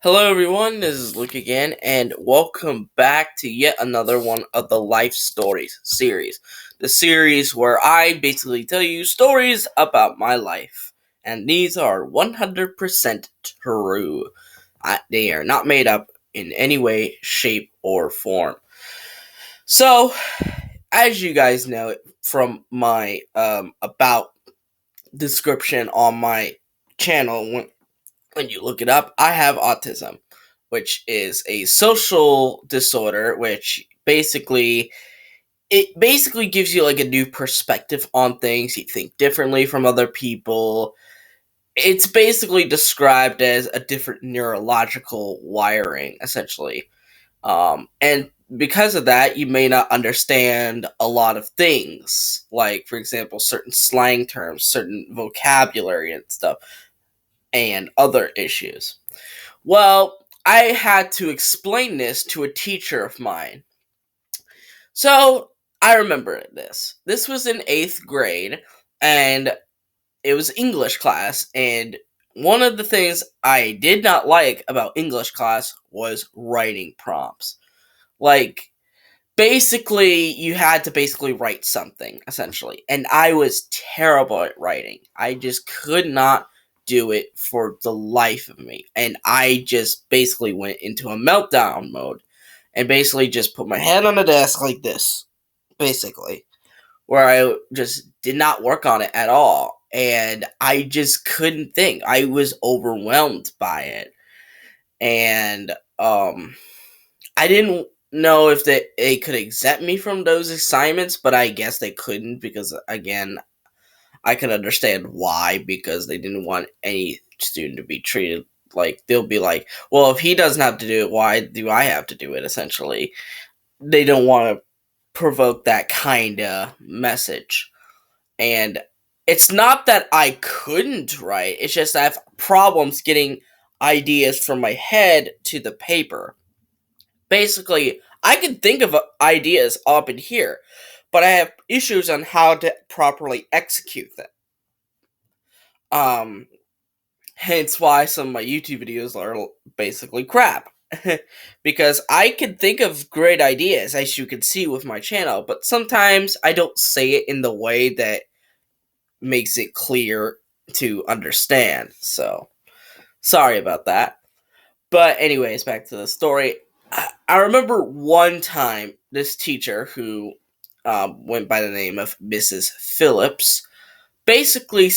Hello, everyone. This is Luke again, and welcome back to yet another one of the Life Stories series. The series where I basically tell you stories about my life, and these are 100% true. They are not made up in any way, shape, or form. So, as you guys know from my about description on my channel, when you look it up, I have autism, which is a social disorder, which basically gives you like a new perspective on things. You think differently from other people. It's basically described as a different neurological wiring, essentially. And because of that, you may not understand a lot of things, like, for example, certain slang terms, certain vocabulary and stuff, and other issues. Well, I had to explain this to a teacher of mine. So I remember this. This was in 8th grade, and it was English class. And one of the things I did not like about English class was writing prompts. Like, basically, you had to basically write something, essentially. And I was terrible at writing. I just could not do it for the life of me. And I just basically went into a meltdown mode and basically just put my head on the desk like this, basically, where I just did not work on it at all. And I just couldn't think. I was overwhelmed by it. And I didn't know if they could exempt me from those assignments, but I guess they couldn't because, again, I can understand why, because they didn't want any student to be treated like, they'll be like, well, if he doesn't have to do it, why do I have to do it, essentially. They don't want to provoke that kind of message. And it's not that I couldn't write, it's just I have problems getting ideas from my head to the paper. Basically, I can think of ideas up in here, but I have issues on how to properly execute them. Um, Hence why some of my YouTube videos are basically crap. Because I can think of great ideas, as you can see with my channel, but sometimes I don't say it in the way that makes it clear to understand. So, sorry about that. But anyways, back to the story. I remember one time this teacher who went by the name of Mrs. Phillips basically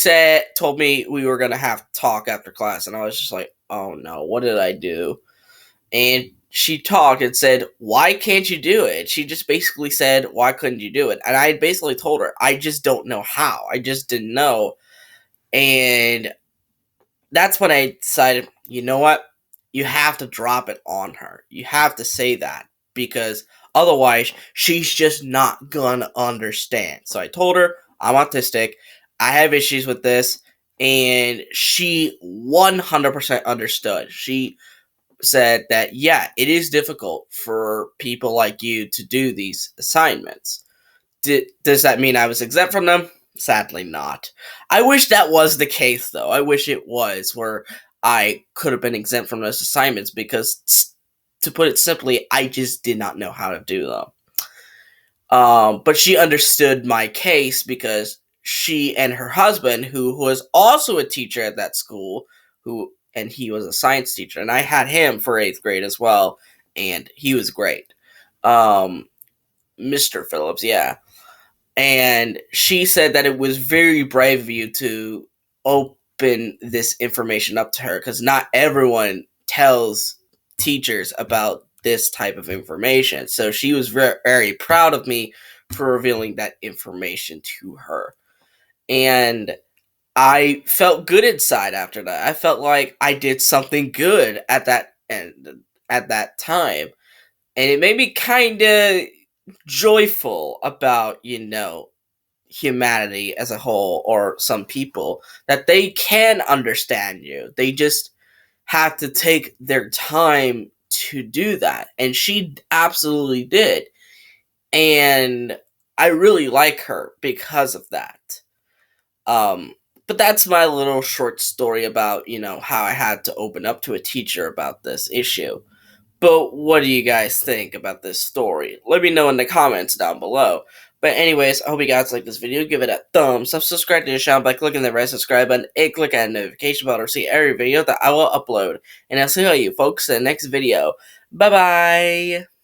told me we were gonna have to talk after class, and I was just like, oh no, what did I do? And she talked and said, why can't you do it? She just basically said, why couldn't you do it? And I basically told her, I just don't know how. I just didn't know. And that's when I decided, you know what? You have to drop it on her. You have to say that, because otherwise she's just not gonna understand. So I told her, I'm autistic. I have issues with this. And she 100% understood. She said that, yeah, it is difficult for people like you to do these assignments. Does that mean I was exempt from them? Sadly not. I wish that was the case, though. I wish it was, where I could have been exempt from those assignments, because, to put it simply, I just did not know how to do them. But she understood my case because she and her husband, who was also a teacher at that school, and he was a science teacher, and I had him for 8th grade as well, and he was great. Mr. Phillips, yeah. And she said that it was very brave of you to open this information up to her, because not everyone tells teachers about this type of information. So she was very, very proud of me for revealing that information to her. And I felt good inside after that. I felt like I did something good at that time. And it made me kind of joyful about, humanity as a whole, or some people, that they can understand you. They just have to take their time to do that. And she absolutely did. And I really like her because of that. Um But that's my little short story about, how I had to open up to a teacher about this issue. But what do you guys think about this story? Let me know in the comments down below. But anyways, I hope you guys like this video. Give it a thumbs up. Subscribe to the channel by clicking the red subscribe button and click on the notification bell to see every video that I will upload. And I'll see all you folks in the next video. Bye bye!